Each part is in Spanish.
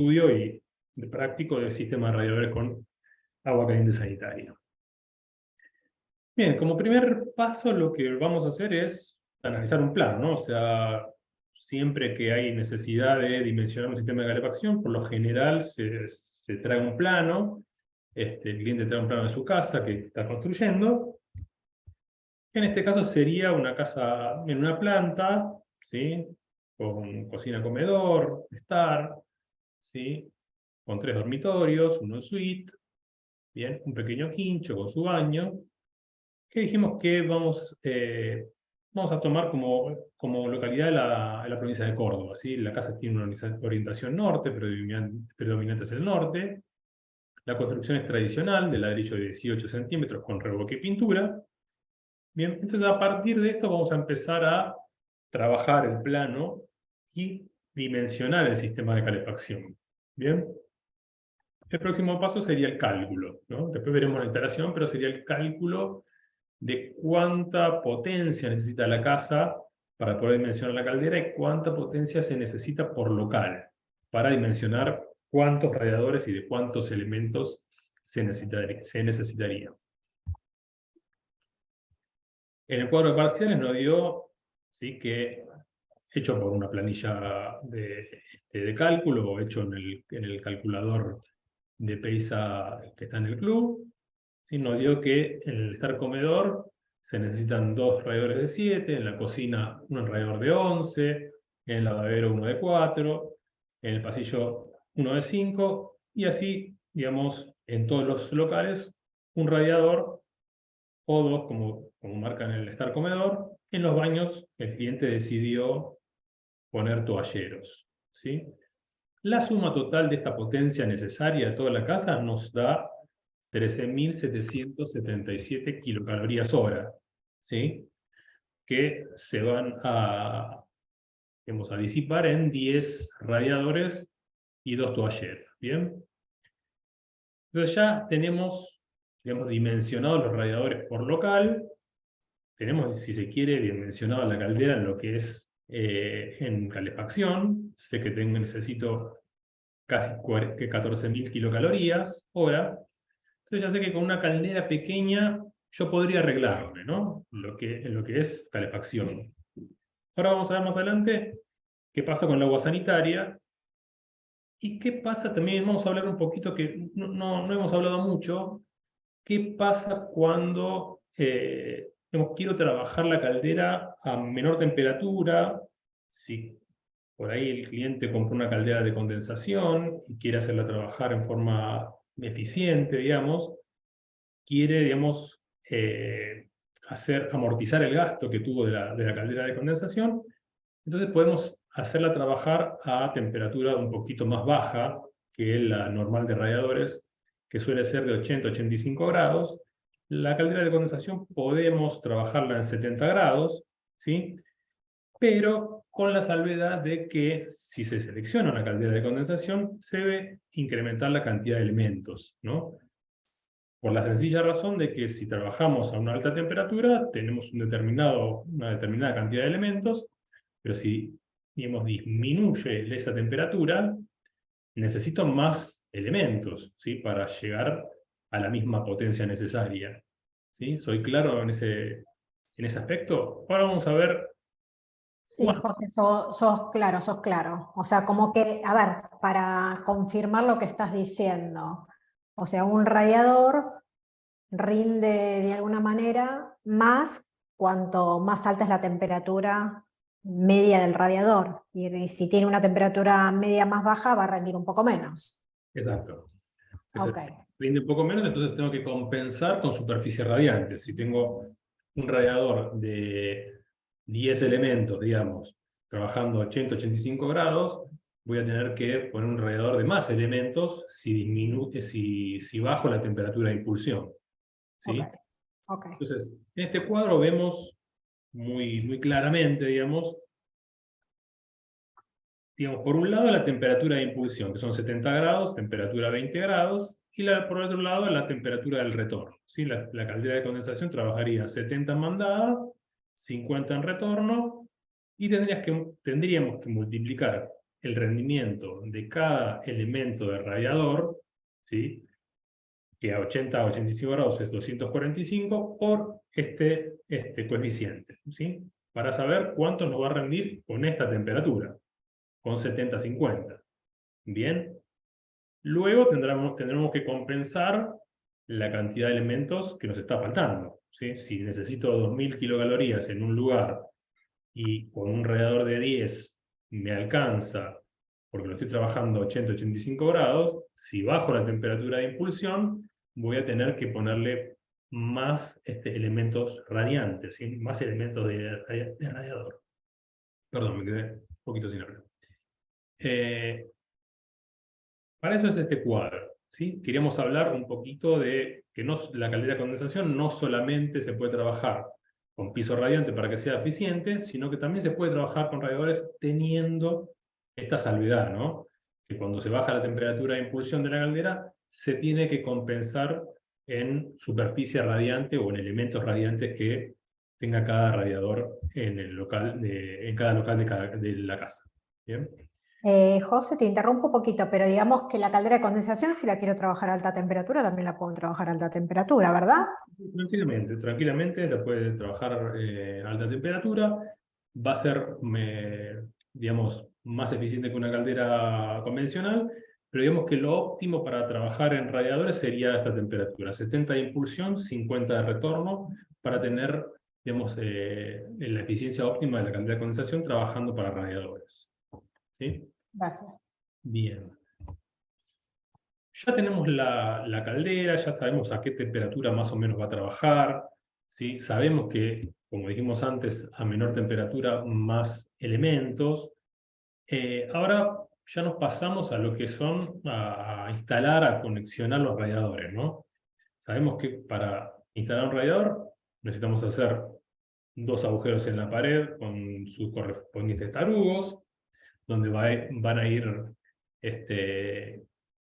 estudio y de práctico del sistema de radiadores con agua caliente sanitaria. Bien, como primer paso lo que vamos a hacer es analizar un plan, ¿no? O sea, siempre que hay necesidad de dimensionar un sistema de calefacción, por lo general se trae un plano, el cliente trae un plano de su casa que está construyendo. En este caso sería una casa en una planta, ¿sí? Con cocina-comedor, estar, ¿sí? Con 3 dormitorios, uno suite, bien, un pequeño quincho con su baño, que dijimos que vamos a tomar como localidad la provincia de Córdoba, ¿sí? La casa tiene una orientación norte, predominante es el norte. La construcción es tradicional, de ladrillo de 18 centímetros con revoque y pintura. Bien, entonces a partir de esto vamos a empezar a trabajar el plano y dimensionar el sistema de calefacción. Bien. El próximo paso sería el cálculo, ¿no? Después veremos la instalación, pero sería el cálculo de cuánta potencia necesita la casa para poder dimensionar la caldera y cuánta potencia se necesita por local para dimensionar cuántos radiadores y de cuántos elementos se necesitaría. En el cuadro de parciales nos dio, ¿sí?, que hecho por una planilla de cálculo o hecho en el calculador de PEISA que está en el club, ¿sí? Nos dio que en el estar comedor se necesitan 2 radiadores de 7, en la cocina un radiador de 11, en el lavadero uno de 4, en el pasillo uno de 5, y así, digamos, en todos los locales, un radiador o 2, como marca en el estar comedor. En los baños, el cliente decidió poner toalleros, ¿sí? La suma total de esta potencia necesaria de toda la casa nos da 13.777 kilocalorías hora, ¿sí? Que se van a disipar en 10 radiadores y 2 toalleros, ¿bien? Entonces ya tenemos, digamos, dimensionados los radiadores por local, tenemos, si se quiere, dimensionado la caldera en lo que es en calefacción. Sé que necesito casi 14.000 kilocalorías hora. Entonces ya sé que con una caldera pequeña yo podría arreglarme, ¿no? En lo que es calefacción. Ahora vamos a ver más adelante qué pasa con el agua sanitaria. Y qué pasa también, vamos a hablar un poquito, que no hemos hablado mucho, qué pasa cuando quiero trabajar la caldera a menor temperatura, si por ahí el cliente compró una caldera de condensación y quiere hacerla trabajar en forma eficiente, digamos, quiere, digamos, amortizar el gasto que tuvo de la caldera de condensación. Entonces podemos hacerla trabajar a temperatura un poquito más baja que la normal de radiadores, que suele ser de 80 a 85 grados. La caldera de condensación podemos trabajarla en 70 grados, ¿sí? Pero con la salvedad de que si se selecciona una caldera de condensación, se debe incrementar la cantidad de elementos, ¿no? Por la sencilla razón de que si trabajamos a una alta temperatura, tenemos una determinada cantidad de elementos, pero si, digamos, disminuye esa temperatura, necesito más elementos, ¿sí?, para llegar a la misma potencia necesaria, ¿sí? ¿Soy claro en ese aspecto? Ahora vamos a ver. Sí, José, sos claro, sos claro. O sea, como que, a ver, para confirmar lo que estás diciendo, o sea, un radiador rinde de alguna manera más cuanto más alta es la temperatura media del radiador. Y si tiene una temperatura media más baja, va a rendir un poco menos. Exacto. Ok. Rinde un poco menos, entonces tengo que compensar con superficie radiante. Si tengo un radiador de 10 elementos, digamos, trabajando a 80-85 grados, voy a tener que poner un radiador de más elementos si bajo la temperatura de impulsión, ¿sí? Okay. Entonces, en este cuadro vemos muy claramente, digamos, por un lado la temperatura de impulsión, que son 70 grados, temperatura 20 grados, y por otro lado la temperatura del retorno, ¿sí? La caldera de condensación trabajaría 70 en mandada, 50 en retorno, y tendríamos que multiplicar el rendimiento de cada elemento del radiador, ¿sí? Que a 80 a 85 grados es 245, por este coeficiente, ¿sí? Para saber cuánto nos va a rendir con esta temperatura, con 70-50. Bien. Luego tendremos que compensar la cantidad de elementos que nos está faltando, ¿sí? Si necesito 2000 kilocalorías en un lugar y con un radiador de 10 me alcanza, porque lo estoy trabajando a 80-85 grados, si bajo la temperatura de impulsión, voy a tener que ponerle más elementos radiantes, ¿sí? Más elementos de radiador. Perdón, me quedé un poquito sin hablar. Para eso es este cuadro, ¿sí? Queríamos hablar un poquito de que la caldera de condensación no solamente se puede trabajar con piso radiante para que sea eficiente, sino que también se puede trabajar con radiadores teniendo esta salvedad, ¿no? Que cuando se baja la temperatura de impulsión de la caldera, se tiene que compensar en superficie radiante o en elementos radiantes que tenga cada radiador en cada local de la casa. ¿Bien? José, te interrumpo un poquito, pero digamos que la caldera de condensación, si la quiero trabajar a alta temperatura, también la puedo trabajar a alta temperatura, ¿verdad? Tranquilamente la puede trabajar a alta temperatura. Va a ser, digamos, más eficiente que una caldera convencional, pero digamos que lo óptimo para trabajar en radiadores sería esta temperatura, 70 de impulsión, 50 de retorno, para tener, digamos, la eficiencia óptima de la caldera de condensación trabajando para radiadores. ¿Sí? Gracias. Bien. Ya tenemos la caldera, ya sabemos a qué temperatura más o menos va a trabajar, ¿sí? Sabemos que, como dijimos antes, a menor temperatura más elementos. Ahora ya nos pasamos a lo que son a instalar, a conexionar los radiadores, ¿no? Sabemos que para instalar un radiador necesitamos hacer 2 agujeros en la pared con sus correspondientes tarugos, donde van a ir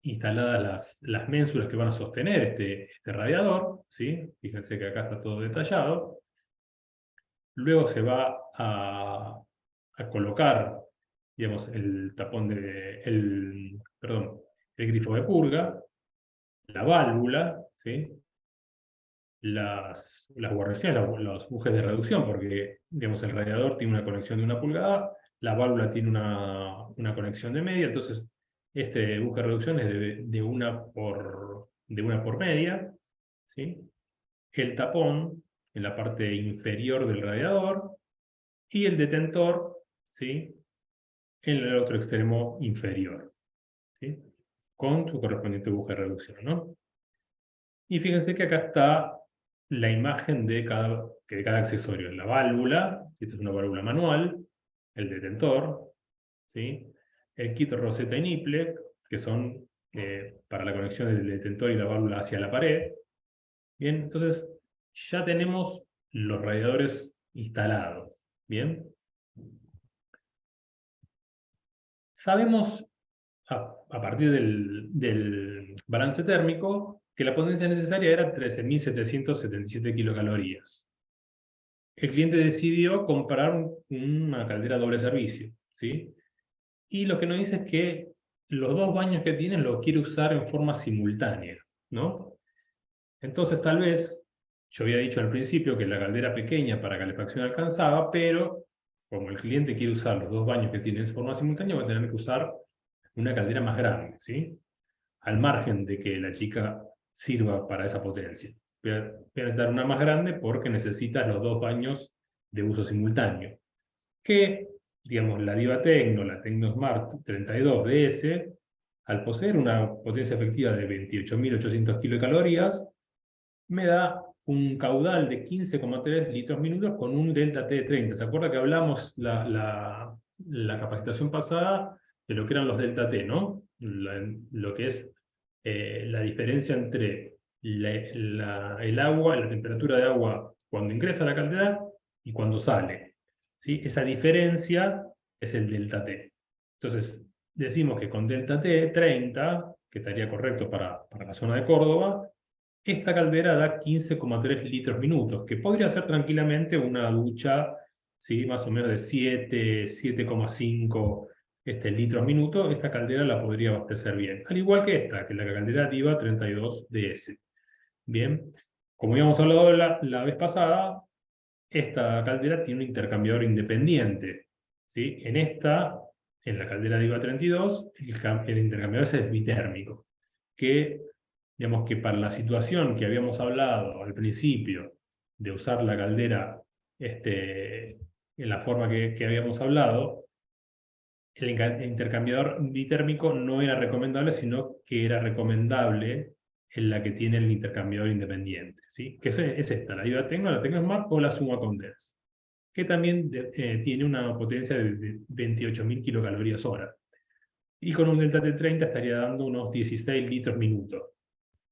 instaladas las ménsulas que van a sostener este radiador, ¿sí? Fíjense que acá está todo detallado. Luego se va a colocar, digamos, el tapón perdón, el grifo de purga, la válvula, ¿sí? Las guarniciones, los bujes de reducción, porque, digamos, el radiador tiene una conexión de 1 pulgada, la válvula tiene una conexión de media, entonces este buje de reducción es de una por media, ¿sí? El tapón en la parte inferior del radiador y el detentor, ¿sí? En el otro extremo inferior, ¿sí? Con su correspondiente buje de reducción, ¿no? Y fíjense que acá está la imagen de cada accesorio. La válvula, esta es una válvula manual, el detentor, ¿sí? El kit roseta y nipple, que son para la conexión del detentor y la válvula hacia la pared. Bien, entonces ya tenemos los radiadores instalados. Bien. Sabemos, a partir del balance térmico, que la potencia necesaria era 13.777 kilocalorías. El cliente decidió comprar una caldera doble servicio, ¿sí? Y lo que nos dice es que los 2 baños que tienen los quiere usar en forma simultánea, ¿no? Entonces tal vez, yo había dicho al principio que la caldera pequeña para calefacción alcanzaba, pero como el cliente quiere usar los 2 baños que tienen en forma simultánea, va a tener que usar una caldera más grande, ¿sí? Al margen de que la chica sirva para esa potencia. Voy a necesitar una más grande porque necesita los 2 baños de uso simultáneo. Que, digamos, la Diva Tecno, la TecnoSmart 32DS, al poseer una potencia efectiva de 28.800 kilocalorías, me da un caudal de 15,3 litros minutos con un delta T de 30. ¿Se acuerda que hablamos la capacitación pasada de lo que eran los delta T, ¿no? Lo que es la diferencia entre el agua, la temperatura de agua cuando ingresa a la caldera y cuando sale, ¿sí? Esa diferencia es el delta T. Entonces, decimos que con delta T 30, que estaría correcto para la zona de Córdoba, esta caldera da 15,3 litros minutos, que podría ser tranquilamente una ducha, ¿sí? Más o menos de 7,5 litros minuto, esta caldera la podría abastecer bien. Al igual que esta, que es la caldera Diva 32DS. Bien, como habíamos hablado la vez pasada, esta caldera tiene un intercambiador independiente, ¿sí? En la caldera Diva 32, el intercambiador es bitérmico, que, digamos que para la situación que habíamos hablado al principio, de usar la caldera en la forma que habíamos hablado, el intercambiador bitérmico no era recomendable, sino que era recomendable en la que tiene el intercambiador independiente, ¿sí? Que es esta, la Diva Tecno, la Tecno Smart o la Suma Condense, que también tiene una potencia de 28.000 kilocalorías hora. Y con un delta T30 estaría dando unos 16 litros minuto,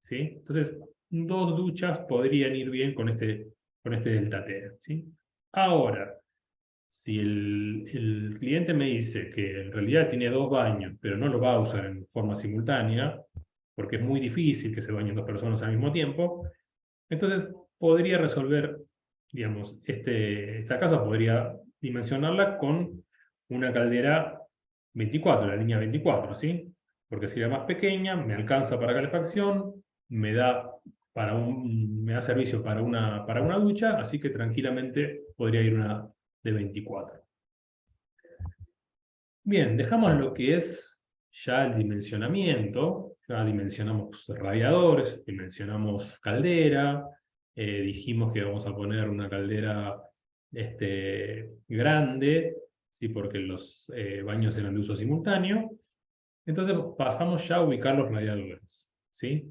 ¿sí? Entonces, 2 duchas podrían ir bien con este delta T, ¿sí? Ahora, si el cliente me dice que en realidad tiene 2 baños, pero no lo va a usar en forma simultánea, porque es muy difícil que se bañen 2 personas al mismo tiempo, entonces podría resolver, digamos, esta casa podría dimensionarla con una caldera 24, la línea 24, ¿sí? Porque si era más pequeña, me alcanza para calefacción, me da, me da servicio para una ducha, así que tranquilamente podría ir una de 24. Bien, dejamos lo que es ya el dimensionamiento, ya dimensionamos radiadores, dimensionamos caldera, dijimos que vamos a poner una caldera grande, ¿sí? Porque los baños eran de uso simultáneo. Entonces pasamos ya a ubicar los radiadores, ¿sí?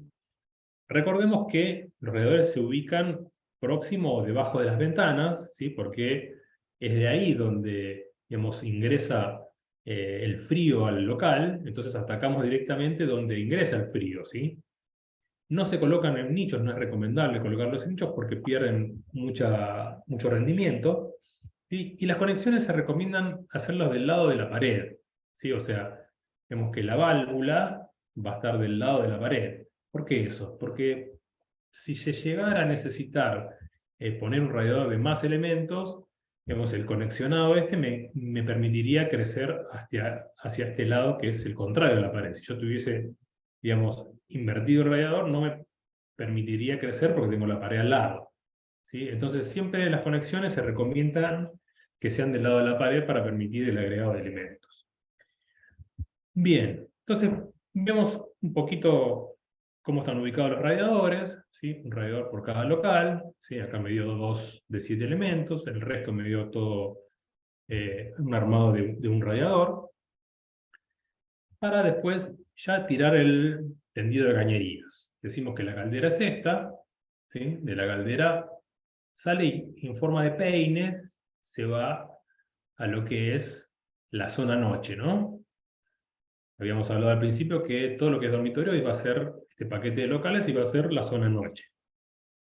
Recordemos que los radiadores se ubican próximo o debajo de las ventanas, ¿sí? Porque es de ahí donde, digamos, ingresa el frío al local, entonces atacamos directamente donde ingresa el frío, ¿sí? No se colocan en nichos, no es recomendable colocarlos en nichos porque pierden mucho rendimiento, ¿sí? Y las conexiones se recomiendan hacerlas del lado de la pared, ¿sí? O sea, vemos que la válvula va a estar del lado de la pared. ¿Por qué eso? Porque si se llegara a necesitar poner un radiador de más elementos, digamos, el conexionado me permitiría crecer hacia este lado, que es el contrario de la pared. Si yo tuviese, digamos, invertido el radiador, no me permitiría crecer porque tengo la pared al lado, ¿sí? Entonces, siempre las conexiones se recomiendan que sean del lado de la pared para permitir el agregado de elementos. Bien, entonces vemos un poquito cómo están ubicados los radiadores, ¿sí? Un radiador por cada local, ¿sí? Acá me dio 2 de 7 elementos, el resto me dio todo un armado de un radiador, para después ya tirar el tendido de cañerías. Decimos que la caldera es esta, ¿sí? De la caldera sale y en forma de peine se va a lo que es la zona noche, ¿no? Habíamos hablado al principio que todo lo que es dormitorio iba a ser este paquete de locales, iba a ser la zona noche.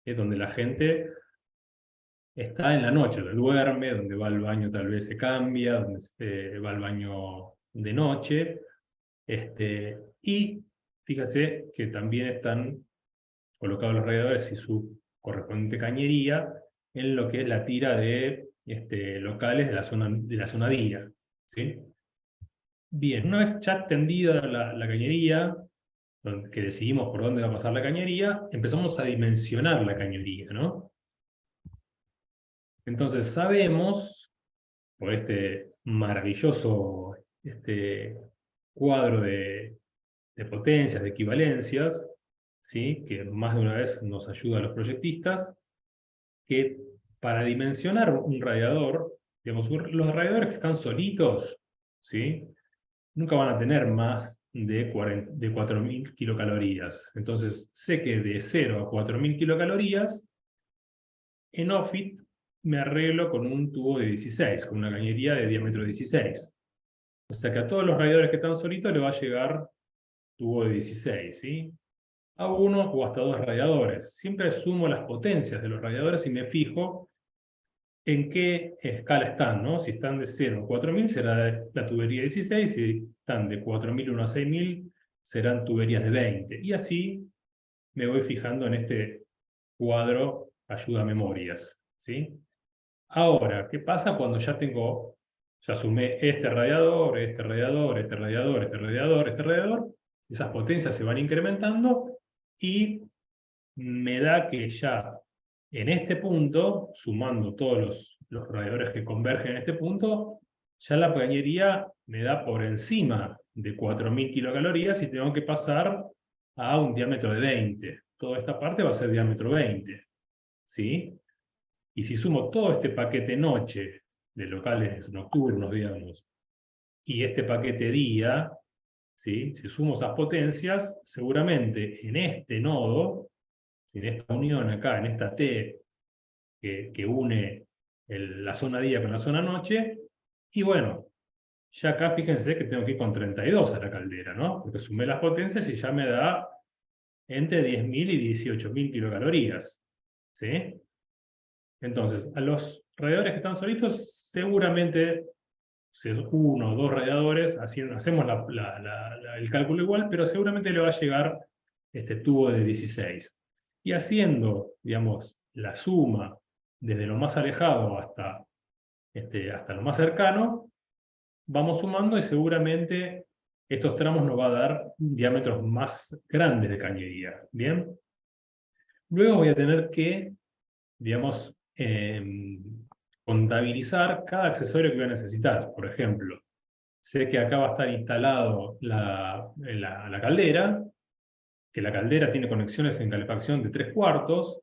Es donde la gente está en la noche, donde duerme, donde va al baño tal vez se cambia, donde va al baño de noche. Y fíjese que también están colocados los radiadores y su correspondiente cañería en lo que es la tira de locales de la zona día, ¿sí? Bien, una vez ya tendida la cañería, que decidimos por dónde va a pasar la cañería, empezamos a dimensionar la cañería, ¿no? Entonces sabemos, por este maravilloso cuadro de potencias, de equivalencias, ¿sí? Que más de una vez nos ayuda a los proyectistas, que para dimensionar un radiador, digamos, los radiadores que están solitos, ¿sí? Nunca van a tener más de 4.000 kilocalorías. Entonces, sé que de 0 a 4.000 kilocalorías, en OFIT me arreglo con un tubo de 16, con una cañería de diámetro 16. O sea que a todos los radiadores que están solitos le va a llegar tubo de 16, ¿sí? A 1 o hasta 2 radiadores. Siempre sumo las potencias de los radiadores y me fijo en qué escala están, ¿no? Si están de 0 a 4.000 será la tubería 16, si están de 4.001 a 6.000 serán tuberías de 20. Y así me voy fijando en este cuadro ayuda a memorias, ¿sí? Ahora, ¿qué pasa cuando ya tengo Ya sumé este radiador, este radiador, este radiador, este radiador, este radiador. Esas potencias se van incrementando y me da que ya en este punto, sumando todos los radiadores que convergen en este punto, ya la cañería me da por encima de 4000 kilocalorías y tengo que pasar a un diámetro de 20. Toda esta parte va a ser diámetro 20. ¿Sí? Y si sumo todo este paquete noche, de locales nocturnos, digamos, y este paquete día, ¿sí? Si sumo esas potencias, seguramente en este nodo, en esta unión acá, en esta T, que une la zona día con la zona noche, y bueno, ya acá fíjense que tengo que ir con 32 a la caldera, ¿no? Porque sumé las potencias y ya me da entre 10.000 y 18.000 kilocalorías, ¿sí? Entonces, a los radiadores que están solitos, seguramente, si es uno o dos radiadores, hacemos el cálculo igual, pero seguramente le va a llegar este tubo de 16. Y haciendo, digamos, la suma desde lo más alejado hasta lo más cercano, vamos sumando y seguramente estos tramos nos va a dar diámetros más grandes de cañería. ¿Bien? Luego voy a tener que, digamos, contabilizar cada accesorio que voy a necesitar. Por ejemplo, sé que acá va a estar instalado la caldera, que la caldera tiene conexiones en calefacción de 3/4,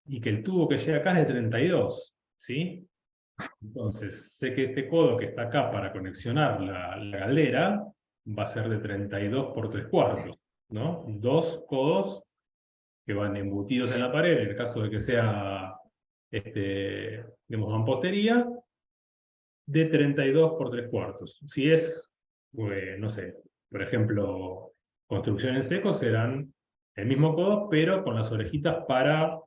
y que el tubo que llega acá es de 32, ¿sí? Entonces, sé que este codo que está acá para conexionar la caldera va a ser de 32 por 3/4, ¿no? Dos codos que van embutidos en la pared, en el caso de que sea, digamos, mampostería, de 32 por 3/4. Si es, pues, no sé, por ejemplo, construcción en seco, serán el mismo codo, pero con las orejitas para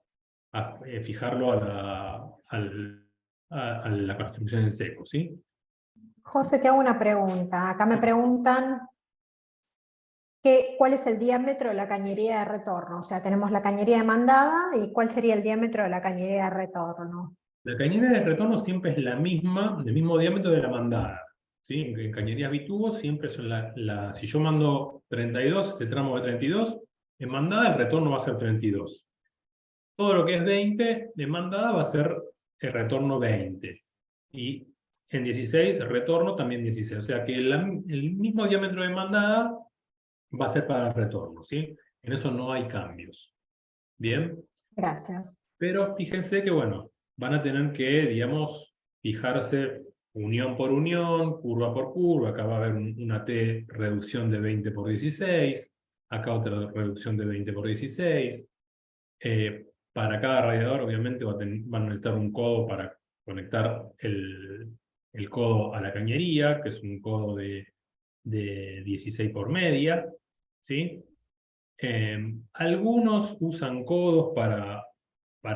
fijarlo a la construcción en seco, ¿sí? José, te hago una pregunta. Acá me preguntan cuál es el diámetro de la cañería de retorno. O sea, tenemos la cañería de mandada y cuál sería el diámetro de la cañería de retorno. La cañería de retorno siempre es la misma, del mismo diámetro de la mandada, ¿sí? En cañerías bitubos siempre son si yo mando 32, este tramo de 32, en mandada el retorno va a ser 32. Todo lo que es 20 de mandada va a ser el retorno 20. Y en 16 el retorno también 16. O sea que el mismo diámetro de mandada va a ser para el retorno, ¿sí? En eso no hay cambios. ¿Bien? Gracias. Pero fíjense que, bueno, van a tener que, digamos, fijarse unión por unión, curva por curva. Acá va a haber una T reducción de 20 por 16, acá otra reducción de 20 por 16. Para cada radiador, obviamente, van a necesitar un codo para conectar el codo a la cañería, que es un codo de 16 por media, ¿sí? Algunos usan codos para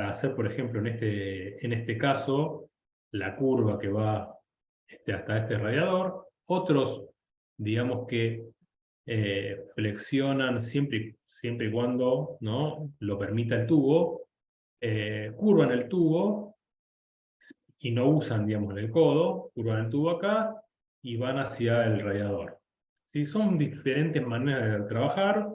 hacer, por ejemplo, en este caso, la curva que va hasta este radiador. Otros, digamos que flexionan siempre y cuando, ¿no?, lo permita el tubo, curvan el tubo y no usan, digamos, el codo, curvan el tubo acá y van hacia el radiador. ¿Sí? Son diferentes maneras de trabajar.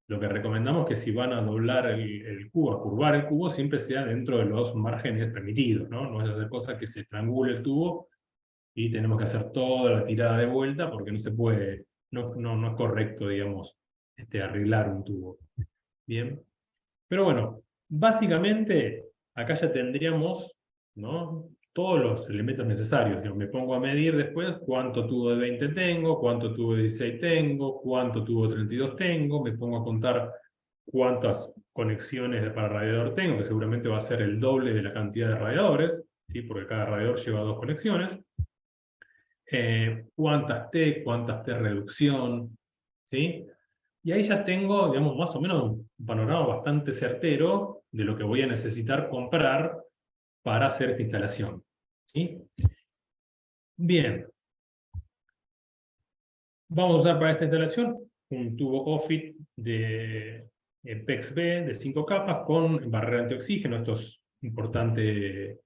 Lo que recomendamos es que si van a doblar el cubo, a curvar el cubo, siempre sea dentro de los márgenes permitidos, ¿no? No es hacer cosas que se estrangule el tubo y tenemos que hacer toda la tirada de vuelta porque no se puede, no es correcto, digamos, arreglar un tubo. Bien. Pero bueno, básicamente acá ya tendríamos, ¿no?, todos los elementos necesarios. Digamos, me pongo a medir después cuánto tubo de 20 tengo, cuánto tubo de 16 tengo, cuánto tubo de 32 tengo, me pongo a contar cuántas conexiones para radiador tengo, que seguramente va a ser el doble de la cantidad de radiadores, ¿sí?, porque cada radiador lleva 2 conexiones. Cuántas T reducción, ¿sí? Y ahí ya tengo, digamos, más o menos un panorama bastante certero de lo que voy a necesitar comprar para hacer esta instalación, ¿sí? Bien. Vamos a usar para esta instalación un tubo OFIT de PEX-B de 5 capas con barrera antioxígeno. Esto es importante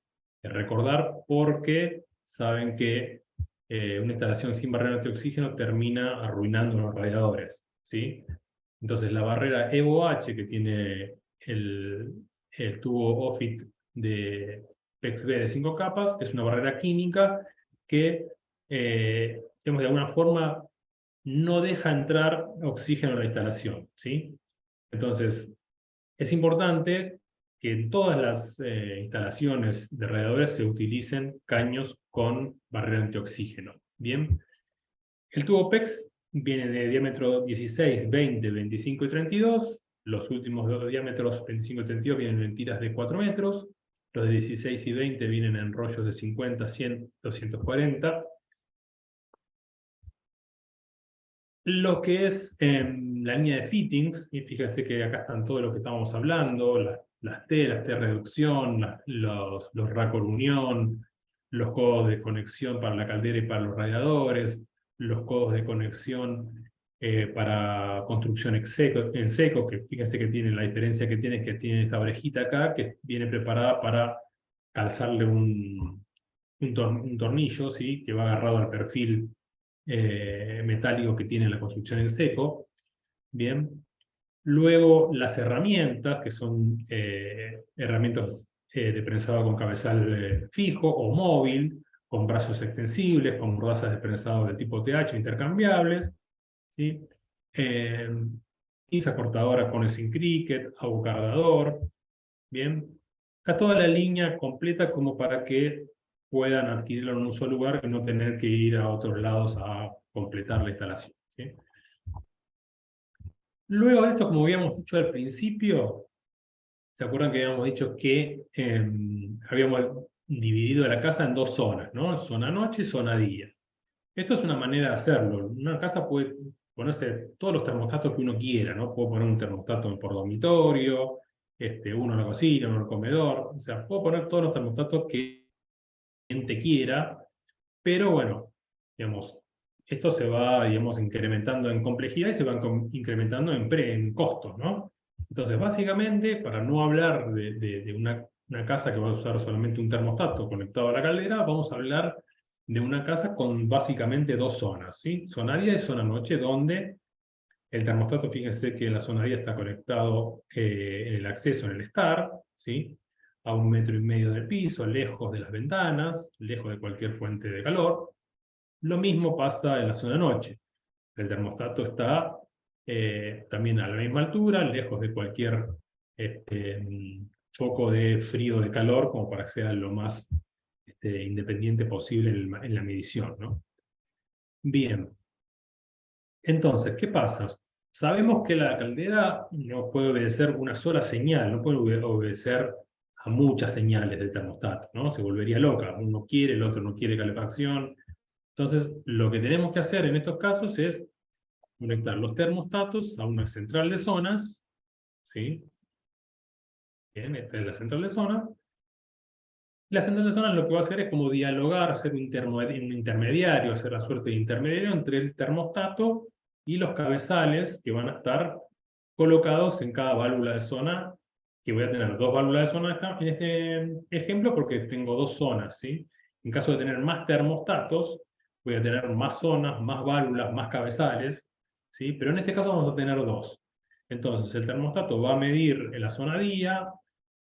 recordar porque saben que una instalación sin barrera antioxígeno termina arruinando los radiadores, ¿sí? Entonces la barrera EVO-H que tiene el tubo OFIT de PEX-B de 5 capas es una barrera química que, digamos, de alguna forma no deja entrar oxígeno a la instalación, ¿sí? Entonces, es importante que en todas las instalaciones de radiadores se utilicen caños con barrera antioxígeno. Bien, el tubo PEX viene de diámetro 16, 20, 25 y 32. Los últimos dos diámetros, 25 y 32, vienen en tiras de 4 metros. Los de 16 y 20 vienen en rollos de 50, 100, 240. Lo que es la línea de fittings, y fíjense que acá están todos los que estábamos hablando, las T-reducción, los Raccord unión, los codos de conexión para la caldera y para los radiadores, los codos de conexión para construcción en seco, que fíjense que tiene la diferencia que tiene, es que tiene esta orejita acá, que viene preparada para calzarle un tornillo, ¿sí? Que va agarrado al perfil metálico que tiene la construcción en seco. Bien. Luego las herramientas, que son herramientas de prensado con cabezal fijo o móvil, con brazos extensibles, con rodazas de prensado de tipo TH intercambiables, ¿sí? Pinza cortadora con sin cricket, abocargador, ¿bien? Está toda la línea completa como para que puedan adquirirlo en un solo lugar y no tener que ir a otros lados a completar la instalación, ¿sí? Luego de esto, como habíamos dicho al principio, ¿se acuerdan que habíamos dicho que habíamos dividido la casa en dos zonas, ¿no? Zona noche y zona día. Esto es una manera de hacerlo. Una casa puede ponerse todos los termostatos que uno quiera, ¿no? Puedo poner un termostato por dormitorio, uno en la cocina, uno en el comedor. O sea, puedo poner todos los termostatos que la gente quiera, pero bueno, digamos, esto se va, digamos, incrementando en complejidad y se va incrementando en costos, ¿no? Entonces, básicamente, para no hablar de una casa que va a usar solamente un termostato conectado a la caldera, vamos a hablar de una casa con básicamente dos zonas, ¿sí? Zona día y zona noche, donde el termostato, fíjense que en la zona día está conectado en el acceso, en el estar, ¿sí? A 1,5 metros del piso, lejos de las ventanas, lejos de cualquier fuente de calor. Lo mismo pasa en la zona noche. El termostato está también a la misma altura, lejos de cualquier foco de frío o de calor, como para que sea lo más independiente posible en la medición, ¿no? Bien. Entonces, ¿qué pasa? Sabemos que la caldera no puede obedecer una sola señal, no puede obedecer a muchas señales del termostato, ¿no? Se volvería loca. Uno quiere, el otro no quiere calefacción. Entonces, lo que tenemos que hacer en estos casos es conectar los termostatos a una central de zonas, ¿sí? Bien, esta es la central de zonas. La central de zonas lo que va a hacer es como dialogar, ser un intermediario, hacer la suerte de intermediario entre el termostato y los cabezales que van a estar colocados en cada válvula de zona, que voy a tener dos válvulas de zona en este ejemplo porque tengo dos zonas, ¿sí? En caso de tener más termostatos, voy a tener más zonas, más válvulas, más cabezales, ¿sí? Pero en este caso vamos a tener dos. Entonces el termostato va a medir en la zona día,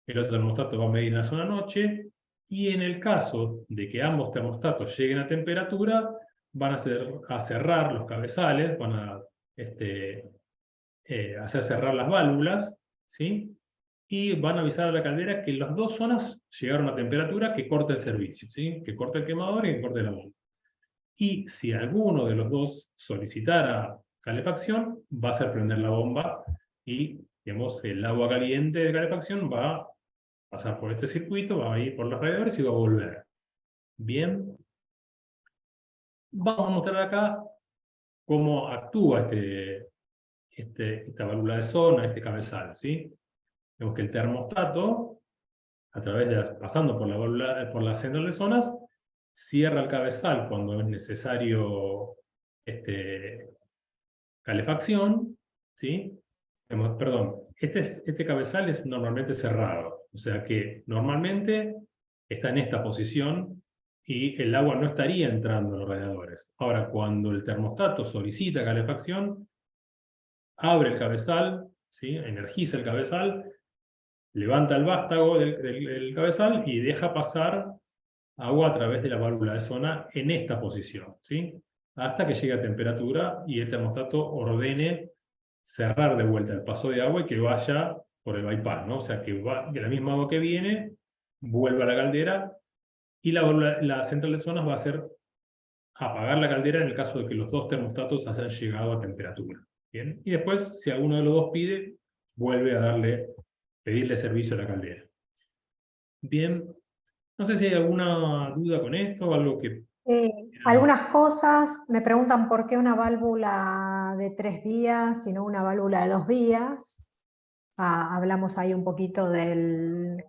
el otro termostato va a medir en la zona noche, y en el caso de que ambos termostatos lleguen a temperatura, van a cerrar los cabezales, van a hacer cerrar las válvulas, ¿sí? Y van a avisar a la caldera que las dos zonas llegaron a temperatura, que corte el servicio, ¿sí? Que corte el quemador y que corte la bomba. Y si alguno de los dos solicitara calefacción, va a hacer prender la bomba y, digamos, el agua caliente de calefacción va a pasar por este circuito, va a ir por los radiadores y va a volver. Bien. Vamos a mostrar acá cómo actúa esta válvula de zona, este cabezal, ¿sí? Vemos que el termostato, pasando por la válvula, por la central de zonas, cierra el cabezal cuando es necesario calefacción, ¿sí? Perdón, este cabezal es normalmente cerrado, o sea que normalmente está en esta posición y el agua no estaría entrando en los radiadores. Ahora, cuando el termostato solicita calefacción, abre el cabezal, ¿sí? Energiza el cabezal, levanta el vástago del cabezal y deja pasar agua a través de la válvula de zona en esta posición, ¿sí? Hasta que llegue a temperatura y el termostato ordene cerrar de vuelta el paso de agua y que vaya por el bypass, ¿no? O sea, que va de la misma agua que viene, vuelva a la caldera y la central de zonas va a hacer apagar la caldera en el caso de que los dos termostatos hayan llegado a temperatura. ¿Bien? Y después, si alguno de los dos pide, vuelve a pedirle servicio a la caldera. Bien, no sé si hay alguna duda con esto o algo que... Algunas cosas me preguntan por qué una válvula de 3 vías y no una válvula de 2 vías. Hablamos ahí un poquito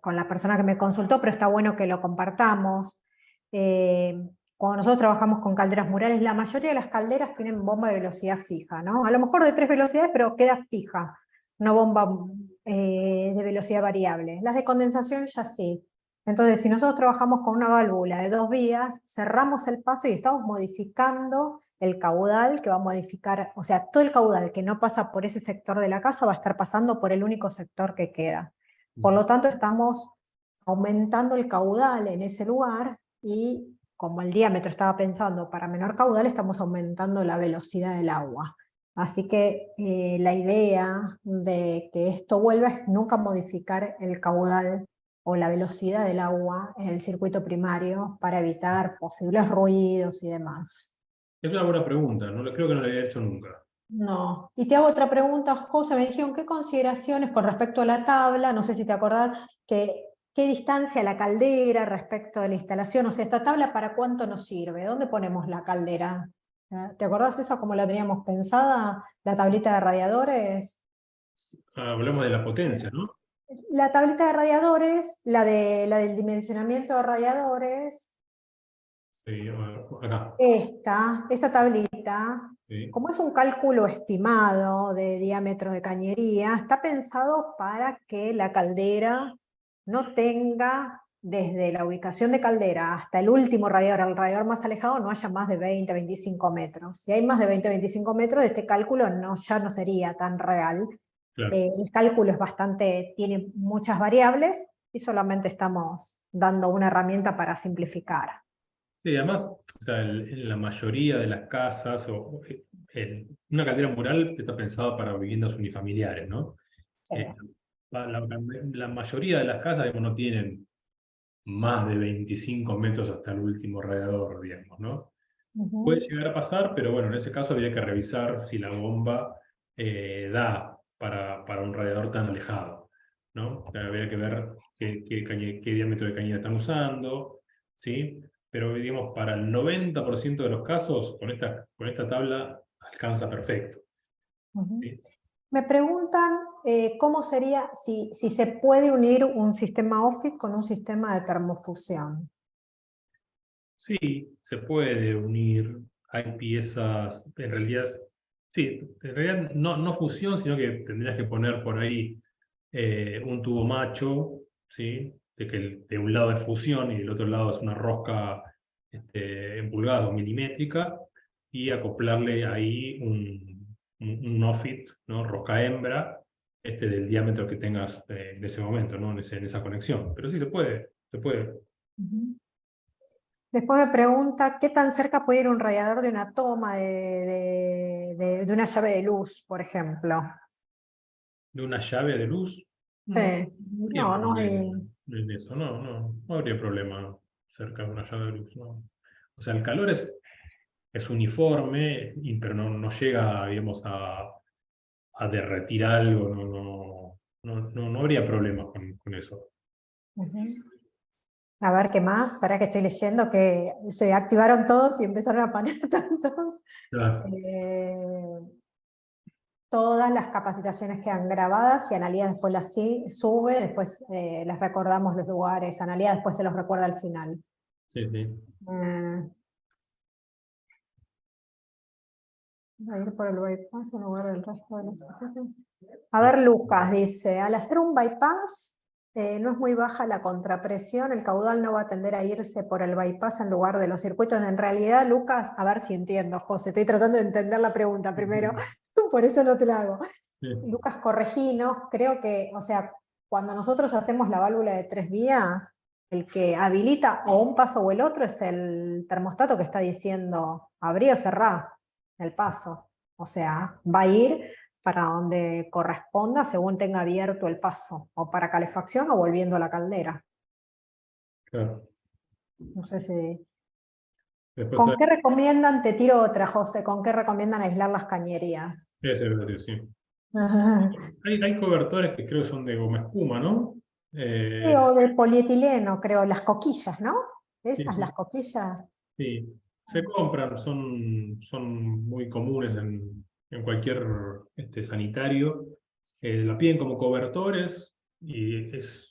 con la persona que me consultó, pero está bueno que lo compartamos. Cuando nosotros trabajamos con calderas murales, la mayoría de las calderas tienen bomba de velocidad fija, ¿no? A lo mejor de 3 velocidades, pero queda fija, no bomba de velocidad variable. Las de condensación ya sí. Entonces, si nosotros trabajamos con una válvula de 2 vías, cerramos el paso y estamos modificando el caudal que va a modificar, o sea, todo el caudal que no pasa por ese sector de la casa va a estar pasando por el único sector que queda. Por lo tanto, estamos aumentando el caudal en ese lugar y como el diámetro estaba pensando para menor caudal, estamos aumentando la velocidad del agua. Así que la idea de que esto vuelva es nunca modificar el caudal o la velocidad del agua en el circuito primario para evitar posibles ruidos y demás. Es una buena pregunta, no, creo que no la había hecho nunca. No. Y te hago otra pregunta, José, me dijeron, ¿qué consideraciones con respecto a la tabla? No sé si te acordás, ¿qué distancia la caldera respecto de la instalación? O sea, ¿esta tabla para cuánto nos sirve? ¿Dónde ponemos la caldera? ¿Te acordás esa como la teníamos pensada? La tablita de radiadores. Hablamos de la potencia, ¿no? La tablita de radiadores, la del dimensionamiento de radiadores, Sí, acá. esta tablita, Sí. como es un cálculo estimado de diámetro de cañería, está pensado para que la caldera no tenga, desde la ubicación de caldera hasta el último radiador, el radiador más alejado, no haya más de 20-25 metros. Si hay más de 20-25 metros, este cálculo ya no sería tan real. Claro. El cálculo tiene muchas variables y solamente estamos dando una herramienta para simplificar. Sí, además, o sea, en la mayoría de las casas, una caldera mural está pensada para viviendas unifamiliares, ¿no? Sí. Eh, la mayoría de las casas, digamos, no tienen más de 25 metros hasta el último radiador, digamos, ¿no? Puede llegar a pasar, pero bueno, en ese caso habría que revisar si la bomba da para un radiador tan alejado, ¿no? O sea, habría que ver qué diámetro de cañera están usando, ¿sí? Pero digamos, para el 90% de los casos, con esta tabla alcanza perfecto. ¿Sí? Me preguntan cómo sería si se puede unir un sistema Office con un sistema de termofusión. Sí, se puede unir, hay piezas, en realidad, sí, en realidad no fusión, sino que tendrías que poner por ahí un tubo macho, ¿sí? De que de un lado es fusión y del otro lado es una rosca en pulgadas o milimétrica, y acoplarle ahí un no-fit, ¿no? Rosca hembra, del diámetro que tengas en ese momento, ¿no? En esa conexión. Pero sí se puede, se puede. Después me pregunta qué tan cerca puede ir un radiador de una toma de una llave de luz, por ejemplo. De una llave de luz, Sí, no habría no hay... problema en eso, no habría problema cerca de una llave de luz, no. O sea, el calor es uniforme, pero no llega, digamos, a derretir algo, no habría problemas con eso. A ver, ¿qué más? Para que estoy leyendo que se activaron todos y empezaron a poner tantos. Claro. Eh, Todas las capacitaciones quedan grabadas y Analía después las sube, después les recordamos los lugares, Analía después se los recuerda al final. Sí, sí. Voy a ir por el bypass en lugar del resto de los objetos. A ver, Lucas dice, al hacer un bypass, no es muy baja la contrapresión, el caudal no va a tender a irse por el bypass en lugar de los circuitos. En realidad, Lucas, a ver si entiendo, José, estoy tratando de entender la pregunta primero, por eso no te la hago. Sí, Lucas, correginos, creo que, o sea, cuando nosotros hacemos la válvula de 3 vías, el que habilita o un paso o el otro es el termostato que está diciendo abrí o cerrá el paso. O sea, va a ir para donde corresponda según tenga abierto el paso, o para calefacción o volviendo a la caldera. claro. No sé si... Después ¿Con qué recomiendan, te tiro otra, José, con qué recomiendan aislar las cañerías? ese es decir, sí. Hay cobertores que creo que son de goma espuma, ¿no? Sí, o de polietileno, creo, las coquillas, ¿no? Sí, Esas, las sí, coquillas. sí. Se compran, son muy comunes en cualquier sanitario. La piden como cobertores y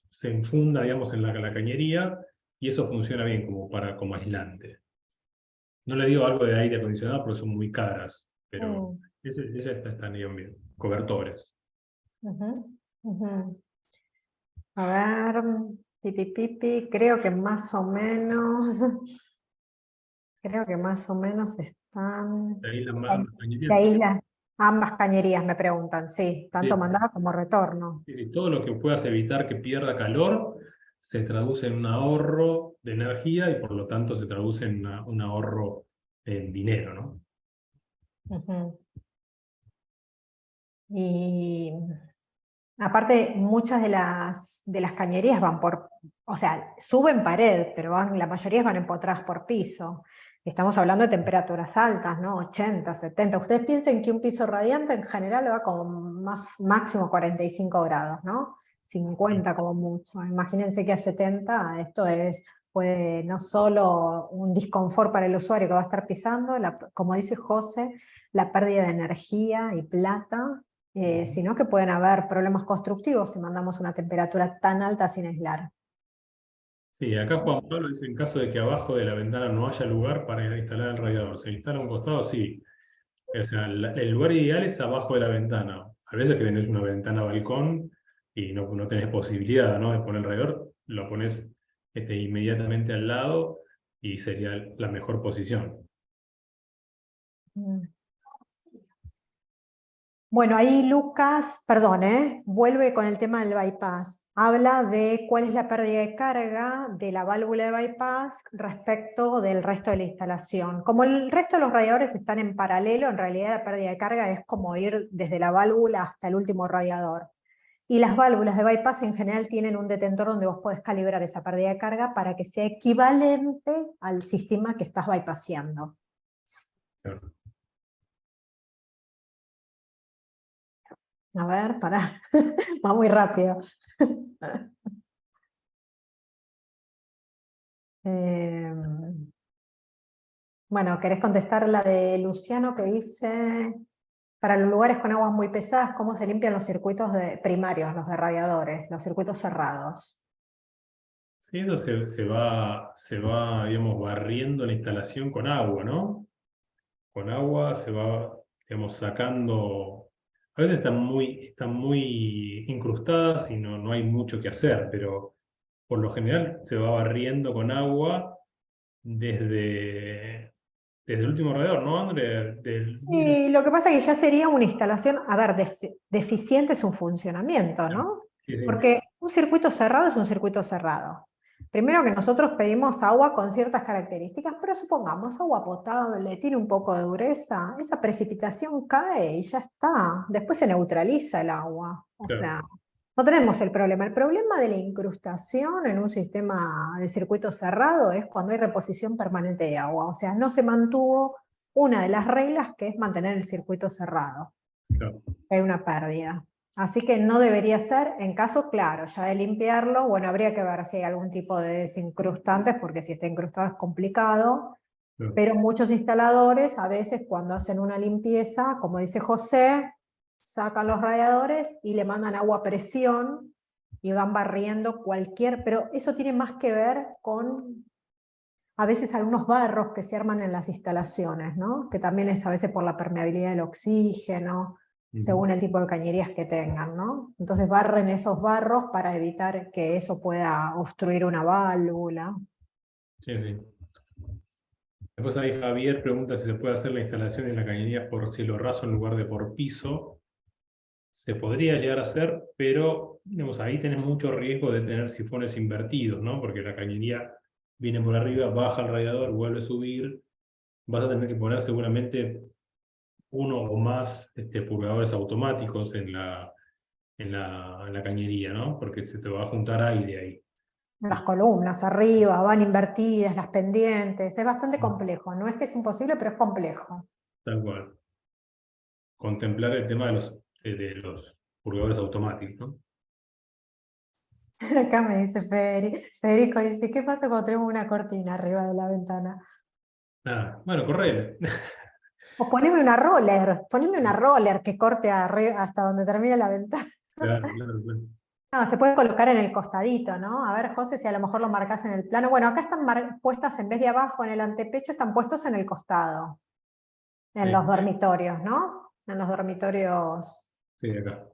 se enfunda, digamos, en la cañería y eso funciona bien como aislante. No le digo algo de aire acondicionado porque son muy caras, pero Mm, esas están bien. Cobertores. ujú, ujú. A ver, pipi, pipi, creo que más o menos están... De ahí las Se cañerías. aíslan ambas cañerías, me preguntan, sí, tanto Sí, mandada como retorno. y todo lo que puedas evitar que pierda calor se traduce en un ahorro de energía y por lo tanto se traduce en un ahorro en dinero, ¿no? Ujú. Y aparte, muchas de las cañerías van por, o sea, suben pared, pero la mayoría van empotradas por piso. Estamos hablando de temperaturas altas, ¿no? 80, 70. Ustedes piensen que un piso radiante en general va como más, máximo 45 grados, ¿no? 50 como mucho. Imagínense que a 70 esto puede no solo un disconfort para el usuario que va a estar pisando, como dice José, la pérdida de energía y plata, sino que pueden haber problemas constructivos si mandamos una temperatura tan alta sin aislar. Sí, acá Juan Pablo dice, en caso de que abajo de la ventana no haya lugar para instalar el radiador, ¿se instala a un costado? Sí. O sea, el lugar ideal es abajo de la ventana. A veces que tenés una ventana balcón y no tenés posibilidad, ¿no?, de poner el radiador, lo pones inmediatamente al lado y sería la mejor posición. Mm. Bueno, ahí Lucas, perdón, vuelve con el tema del bypass. Habla de cuál es la pérdida de carga de la válvula de bypass respecto del resto de la instalación. Como el resto de los radiadores están en paralelo, en realidad la pérdida de carga es como ir desde la válvula hasta el último radiador. Y las válvulas de bypass en general tienen un detentor donde vos podés calibrar esa pérdida de carga para que sea equivalente al sistema que estás bypassando. Claro. A ver, pará, va muy rápido. Bueno, ¿querés contestar la de Luciano que dice, para los lugares con aguas muy pesadas, cómo se limpian los circuitos primarios, los de radiadores, los circuitos cerrados? Sí, eso se va, digamos, barriendo la instalación con agua, ¿no? Con agua se va, digamos, sacando. A veces están muy incrustadas y no hay mucho que hacer, pero por lo general se va barriendo con agua desde el último radiador, ¿no, André? Y lo que pasa es que ya sería una instalación, a ver, deficiente su funcionamiento, ¿no? Sí, sí, Porque un circuito cerrado es un circuito cerrado. Primero que nosotros pedimos agua con ciertas características, pero supongamos agua potable, tiene un poco de dureza, esa precipitación cae y ya está. Después se neutraliza el agua. O claro, sea, no tenemos el problema. El problema de la incrustación en un sistema de circuito cerrado es cuando hay reposición permanente de agua. O sea, no se mantuvo una de las reglas, que es mantener el circuito cerrado. claro, Hay una pérdida. Así que no debería ser, en caso claro, ya de limpiarlo, bueno, habría que ver si hay algún tipo de desincrustantes, porque si está incrustado es complicado, claro. pero muchos instaladores a veces cuando hacen una limpieza, como dice José, sacan los radiadores y le mandan agua a presión y van barriendo pero eso tiene más que ver con a veces algunos barros que se arman en las instalaciones, ¿no? Que también es a veces por la permeabilidad del oxígeno. según el tipo de cañerías que tengan, ¿no? Entonces barren esos barros para evitar que eso pueda obstruir una válvula. Sí, sí. Después ahí Javier pregunta si se puede hacer la instalación de la cañería por cielo raso en lugar de por piso. Se podría llegar a hacer, pero digamos, ahí tenés mucho riesgo de tener sifones invertidos, ¿no? Porque la cañería viene por arriba, baja el radiador, vuelve a subir. Vas a tener que poner seguramente uno o más purgadores automáticos en la cañería, ¿no? Porque se te va a juntar aire ahí. Las columnas arriba, van invertidas, las pendientes, es bastante complejo. No es que es imposible, pero es complejo. Tal cual. Contemplar el tema de los purgadores automáticos, ¿no? Acá me dice Federico dice, ¿qué pasa cuando tenemos una cortina arriba de la ventana? Ah, bueno, correle. O poneme una roller que corte hasta donde termine la ventana. Claro, claro, claro. No, se puede colocar en el costadito, ¿no? A ver, José, si a lo mejor lo marcas en el plano. Bueno, acá están puestas en vez de abajo en el antepecho, están puestos en el costado, en Sí, los dormitorios, ¿no? En los dormitorios. sí, acá.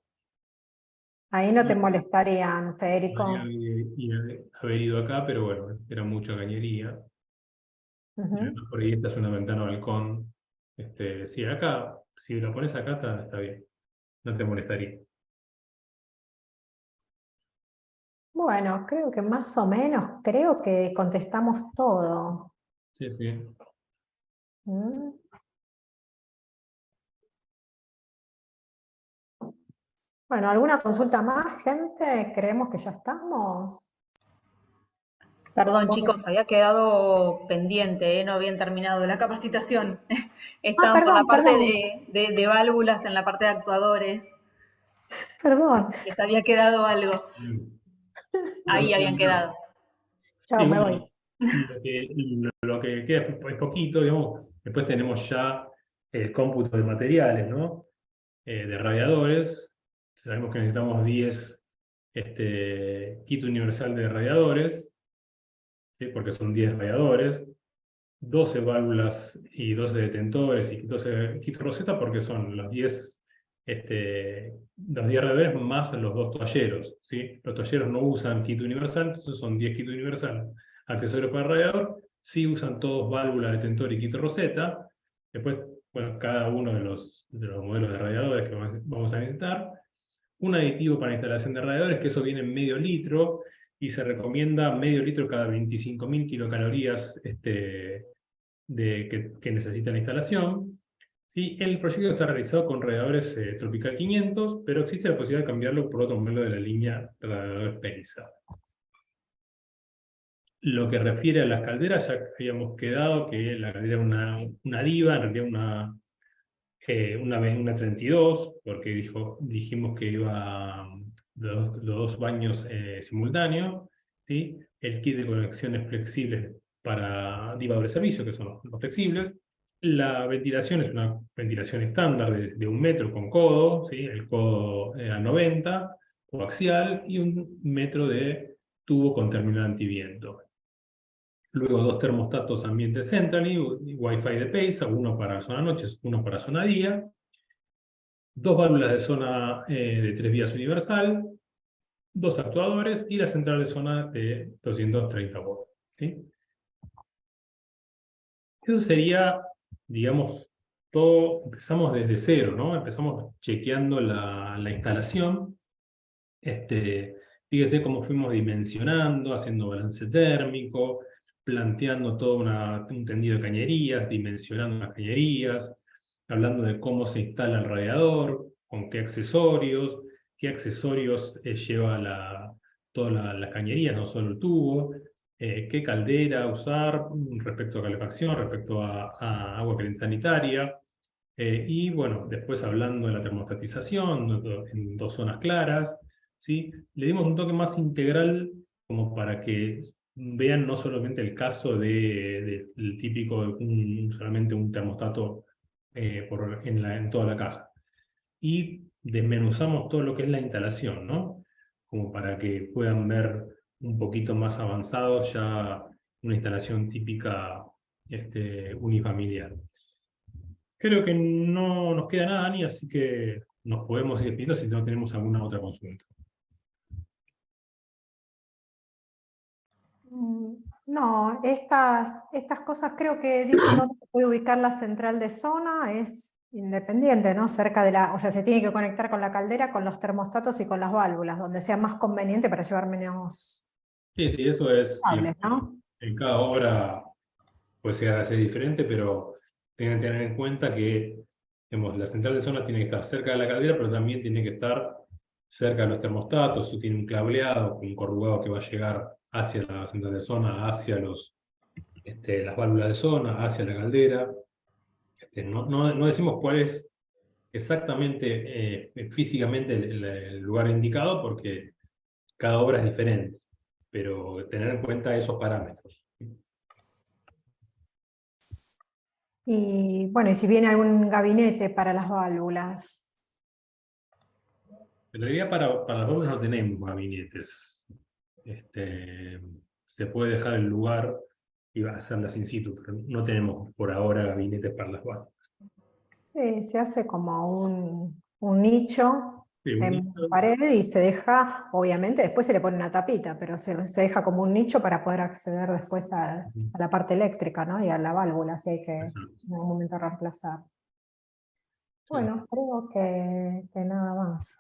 Ahí no te Y molestarían, podría Federico. haber ido acá, pero bueno, era mucha cañería. Y Ujú. además por ahí esta es una ventana balcón. Sí, acá, si lo pones acá está bien. No te molestaría. Bueno, creo que más o menos, creo que contestamos todo. Sí, sí. ¿Mm? Bueno, ¿alguna consulta más, gente? ¿Creemos que ya estamos? Perdón, ¿Vos chicos, había quedado pendiente, no habían terminado la capacitación. Ah, Estaban por la perdón, parte perdón, de válvulas, en la parte de actuadores. perdón. Les había quedado algo. Mm. Ahí habían quedado. Sí, Chao, me voy. bueno, lo que queda es poquito, digamos. Después tenemos ya el cómputo de materiales, ¿no? De radiadores. Sabemos que necesitamos 10 kit universal de radiadores, ¿sí? Porque son 10 radiadores, 12 válvulas y 12 detentores y 12 kit roseta, porque son los 10 radiadores más los dos toalleros, ¿sí? Los toalleros no usan kit universal, entonces son 10 kit universal. Accesorios para el radiador, sí usan todos válvula, detentor y kit roseta. Después, bueno, cada uno de los modelos de radiadores que vamos a necesitar. Un aditivo para instalación de radiadores, que eso viene en medio litro, y se recomienda medio litro cada 25.000 kilocalorías que necesita la instalación. ¿Sí? El proyecto está realizado con radiadores Tropical 500, pero existe la posibilidad de cambiarlo por otro modelo de la línea de radiadores Penisa. Lo que refiere a las calderas, ya habíamos quedado que la caldera era una diva, en realidad una 32, porque dijimos que iba los dos baños simultáneos, ¿sí? El kit de conexiones flexibles para diva de servicio, que son los flexibles. La ventilación es una ventilación estándar de 1 metro con codo, ¿sí? El codo a 90, o axial, y 1 metro de tubo con terminal antiviento. Luego 2 termostatos ambiente Centrally, y Wi-Fi de PEISA, uno para zona noche, uno para zona día. 2 válvulas de zona de 3 vías universal, 2 actuadores y la central de zona de 230 volts, ¿sí? Eso sería, digamos, todo. Empezamos desde cero, ¿no? Empezamos chequeando la instalación. Fíjese cómo fuimos dimensionando, haciendo balance térmico, planteando todo un tendido de cañerías, dimensionando las cañerías, hablando de cómo se instala el radiador, con qué accesorios lleva todas las cañerías, no solo el tubo, qué caldera usar respecto a calefacción, respecto a agua caliente sanitaria. Y bueno, después hablando de la termostatización en 2 zonas claras, ¿sí? Le dimos un toque más integral como para que vean no solamente el caso del típico, solamente un termostato en toda la casa. Y desmenuzamos todo lo que es la instalación, ¿no? Como para que puedan ver un poquito más avanzado ya una instalación típica unifamiliar. Creo que no nos queda nada, Ani, así que nos podemos ir despidiendo si no tenemos alguna otra consulta. No, estas cosas creo que dicen dónde se puede ubicar la central de zona, es independiente, ¿no? Cerca de la, o sea, se tiene que conectar con la caldera, con los termostatos y con las válvulas, donde sea más conveniente para llevar menos Sí, eso es, cables, ¿no? en cada obra puede llegar a ser diferente, pero tengan que tener en cuenta que digamos, la central de zona tiene que estar cerca de la caldera, pero también tiene que estar cerca de los termostatos, si tiene un cableado, un corrugado que va a llegar hacia la central de zona, hacia las válvulas de zona, hacia la caldera. No decimos cuál es exactamente, físicamente el lugar indicado, porque cada obra es diferente, pero tener en cuenta esos parámetros. Y bueno, y si viene algún gabinete para las válvulas. En realidad para las válvulas no tenemos gabinetes. Se puede dejar el lugar y va a hacerlas in situ, pero no tenemos por ahora gabinetes para las válvulas. Se hace como un nicho Sí, un en nicho, pared y se deja, obviamente, después se le pone una tapita, pero se deja como un nicho para poder acceder después a la parte eléctrica, ¿no? Y a la válvula, si hay que en exacto. algún momento reemplazar. Sí. Bueno, creo que nada más.